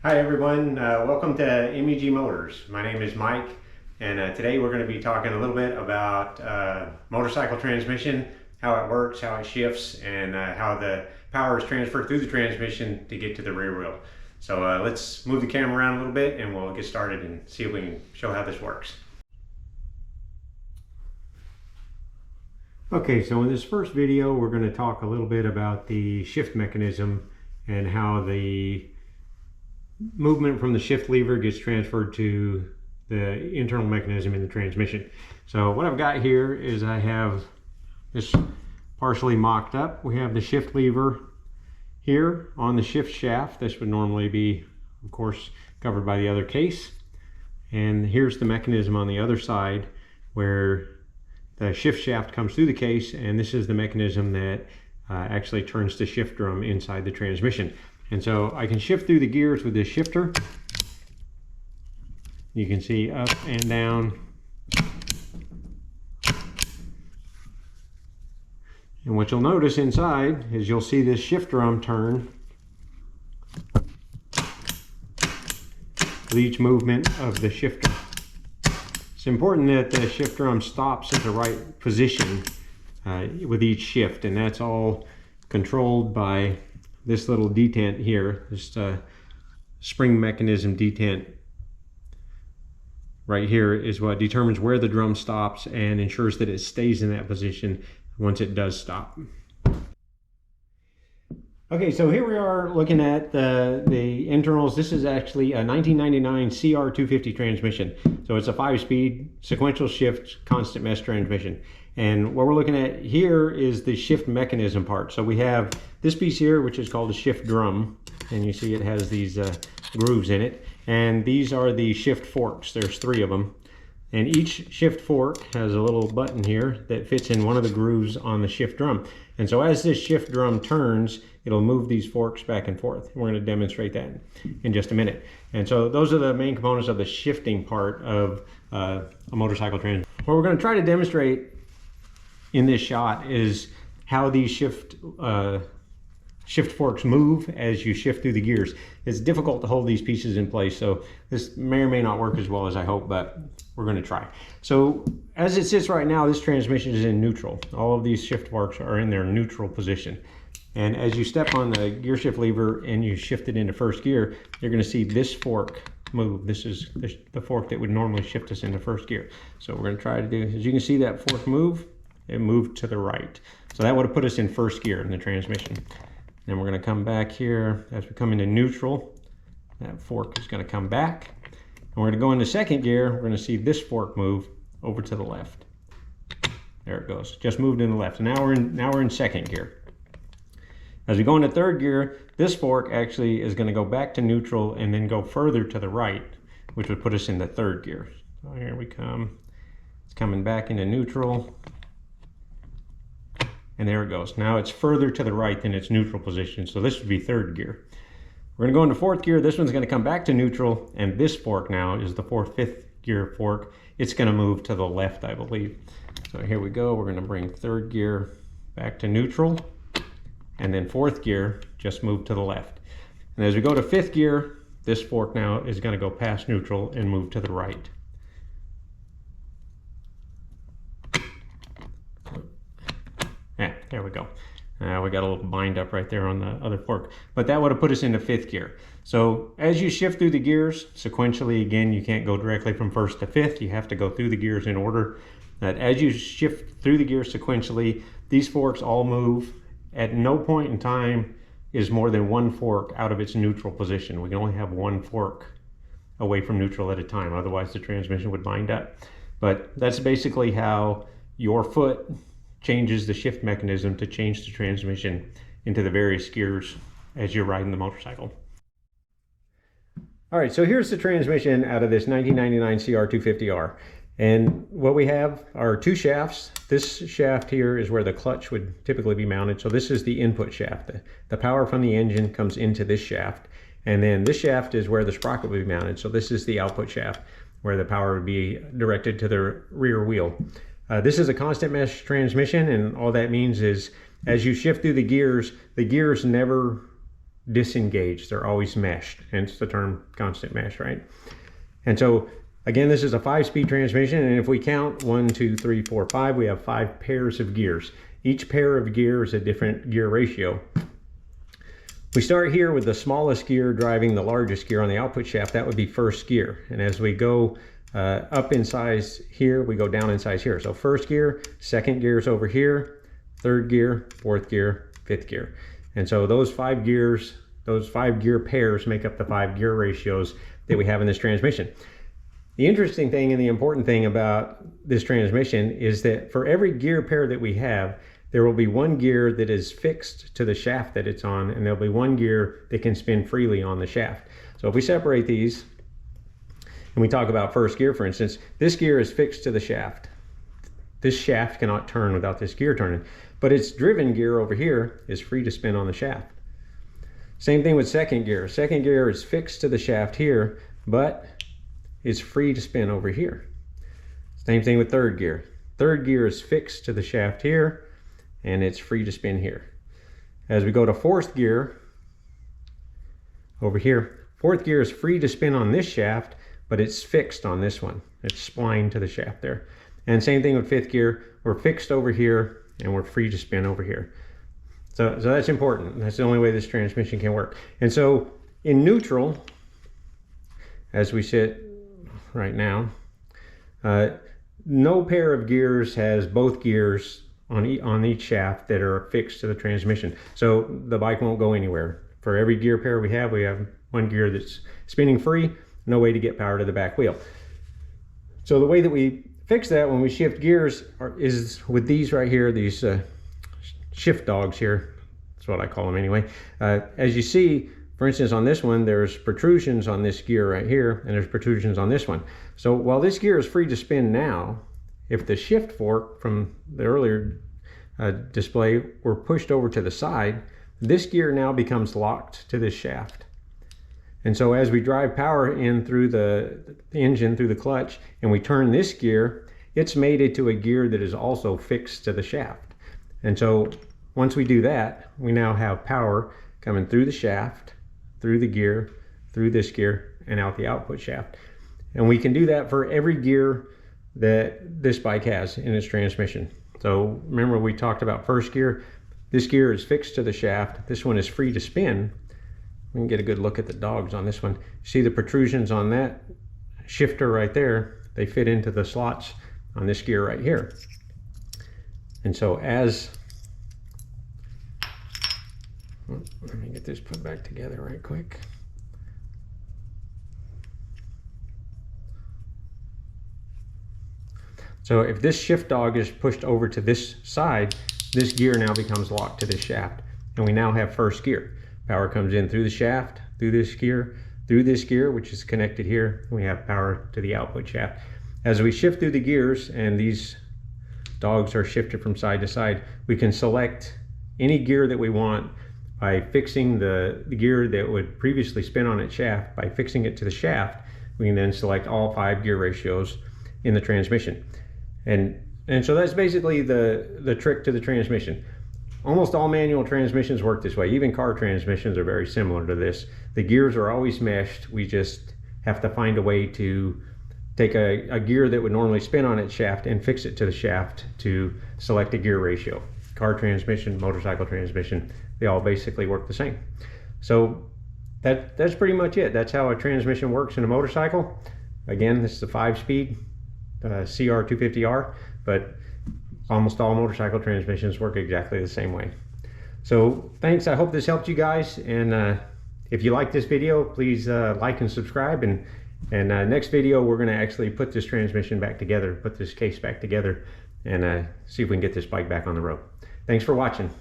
Hi everyone, welcome to MEG Motors. My name is Mike, and today we're going to be talking a little bit about motorcycle transmission, how it works, how it shifts, and how the power is transferred through the transmission to get to the rear wheel. So let's move the camera around a little bit and we'll get started and see if we can show how this works. Okay, so in this first video we're going to talk a little bit about the shift mechanism and how the movement from the shift lever gets transferred to the internal mechanism in the transmission. So what I've got here is I have this partially mocked up. We have the shift lever here on the shift shaft. This would normally be, of course, covered by the other case. And here's the mechanism on the other side where the shift shaft comes through the case, and this is the mechanism that actually turns the shift drum inside the transmission. And so I can shift through the gears with this shifter. You can see up and down. And what you'll notice inside is you'll see this shift drum turn with each movement of the shifter. It's important that the shift drum stops at the right position with each shift, and that's all controlled by this little detent here, this spring mechanism detent right here is what determines where the drum stops and ensures that it stays in that position once it does stop. Okay, so here we are looking at the internals. This is actually a 1999 CR250 transmission. So it's a 5-speed sequential shift constant mesh transmission. And what we're looking at here is the shift mechanism part. So we have this piece here, which is called a shift drum. And you see it has these grooves in it. And these are the shift forks. There's 3 of them. And each shift fork has a little button here that fits in one of the grooves on the shift drum. And so as this shift drum turns, it'll move these forks back and forth. We're going to demonstrate that in just a minute. And so those are the main components of the shifting part of a motorcycle transmission. What we're going to try to demonstrate in this shot is how these shift forks move as you shift through the gears. It's difficult to hold these pieces in place, so this may or may not work as well as I hope, but we're going to try. So as it sits right now, this transmission is in neutral. All of these shift forks are in their neutral position. And as you step on the gear shift lever and you shift it into first gear, you're going to see this fork move. This is the fork that would normally shift us into first gear. So we're going to try to do, as you can see that fork move, it moved to the right. So that would have put us in first gear in the transmission. Then we're going to come back here. As we come into neutral, that fork is going to come back. And we're going to go into second gear. We're going to see this fork move over to the left. There it goes. Just moved in the left. And now we're in second gear. As we go into third gear, this fork actually is going to go back to neutral and then go further to the right, which would put us in the third gear. So here we come. It's coming back into neutral. And there it goes. Now it's further to the right than its neutral position. So this would be third gear. We're going to go into fourth gear. This one's going to come back to neutral. And this fork now is the fifth gear fork. It's going to move to the left, I believe. So here we go. We're going to bring third gear back to neutral. And then fourth gear just move to the left. And as we go to fifth gear, this fork now is going to go past neutral and move to the right. Yeah, there we go. We got a little bind up right there on the other fork, but that would have put us into fifth gear. So as you shift through the gears sequentially, again, you can't go directly from first to fifth. You have to go through the gears in order. That as you shift through the gears sequentially, these forks all move. At no point in time is more than one fork out of its neutral position. We can only have one fork away from neutral at a time. Otherwise the transmission would bind up. But that's basically how your foot changes the shift mechanism to change the transmission into the various gears as you're riding the motorcycle. All right, so here's the transmission out of this 1999 CR250R. And what we have are 2 shafts. This shaft here is where the clutch would typically be mounted. So this is the input shaft. The power from the engine comes into this shaft. And then this shaft is where the sprocket would be mounted. So this is the output shaft where the power would be directed to the rear wheel. This is a constant mesh transmission, and all that means is as you shift through the gears never disengaged. They're always meshed, hence the term constant mesh, right? And so again, this is a 5-speed transmission, and if we count 1, 2, 3, 4, 5, we have 5 pairs of gears. Each pair of gears is a different gear ratio. We start here with the smallest gear driving the largest gear on the output shaft. That would be first gear. And as we go up in size here, we go down in size here. So first gear, second gear is over here, third gear, fourth gear, fifth gear. And so those 5 gears, those 5 gear pairs make up the 5 gear ratios that we have in this transmission. The interesting thing and the important thing about this transmission is that for every gear pair that we have, there will be one gear that is fixed to the shaft that it's on, and there'll be one gear that can spin freely on the shaft. So if we separate these and we talk about first gear, for instance, this gear is fixed to the shaft. This shaft cannot turn without this gear turning, but its driven gear over here is free to spin on the shaft. Same thing with second gear. Second gear is fixed to the shaft here, but it's free to spin over here. Same thing with third gear. Third gear is fixed to the shaft here, and it's free to spin here. As we go to fourth gear, over here, fourth gear is free to spin on this shaft, but it's fixed on this one. It's splined to the shaft there. And same thing with fifth gear. We're fixed over here, and we're free to spin over here. So that's important. That's the only way this transmission can work. And so in neutral, as we sit right now, no pair of gears has both gears on each shaft that are fixed to the transmission. So the bike won't go anywhere. For every gear pair we have one gear that's spinning free, no way to get power to the back wheel. So the way that we fix that when we shift gears is with these right here, these shift dogs here. That's what I call them anyway. As you see, for instance, on this one, there's protrusions on this gear right here, and there's protrusions on this one. So while this gear is free to spin now, if the shift fork from the earlier display were pushed over to the side, this gear now becomes locked to this shaft. And so as we drive power in through the engine, through the clutch, and we turn this gear, it's mated to a gear that is also fixed to the shaft. And so once we do that, we now have power coming through the shaft, through the gear, through this gear, and out the output shaft. And we can do that for every gear that this bike has in its transmission. So remember we talked about first gear. This gear is fixed to the shaft. This one is free to spin. We can get a good look at the dogs on this one. See the protrusions on that shifter right there? They fit into the slots on this gear right here. And so let me get this put back together right quick. So if this shift dog is pushed over to this side, this gear now becomes locked to this shaft, and we now have first gear. Power comes in through the shaft, through this gear, which is connected here. We have power to the output shaft. As we shift through the gears, and these dogs are shifted from side to side, we can select any gear that we want by fixing the gear that would previously spin on its shaft. By fixing it to the shaft, we can then select all 5 gear ratios in the transmission. And so that's basically the trick to the transmission. Almost all manual transmissions work this way. Even car transmissions are very similar to this. The gears are always meshed. We just have to find a way to take a gear that would normally spin on its shaft and fix it to the shaft to select a gear ratio. Car transmission, motorcycle transmission, they all basically work the same. So that's pretty much it. That's how a transmission works in a motorcycle. Again, this is a 5-speed CR250R, but almost all motorcycle transmissions work exactly the same way. So thanks. I hope this helped you guys, and if you like this video, please like and subscribe, and next video we're going to actually put this transmission back together, put this case back together, and see if we can get this bike back on the road. Thanks for watching.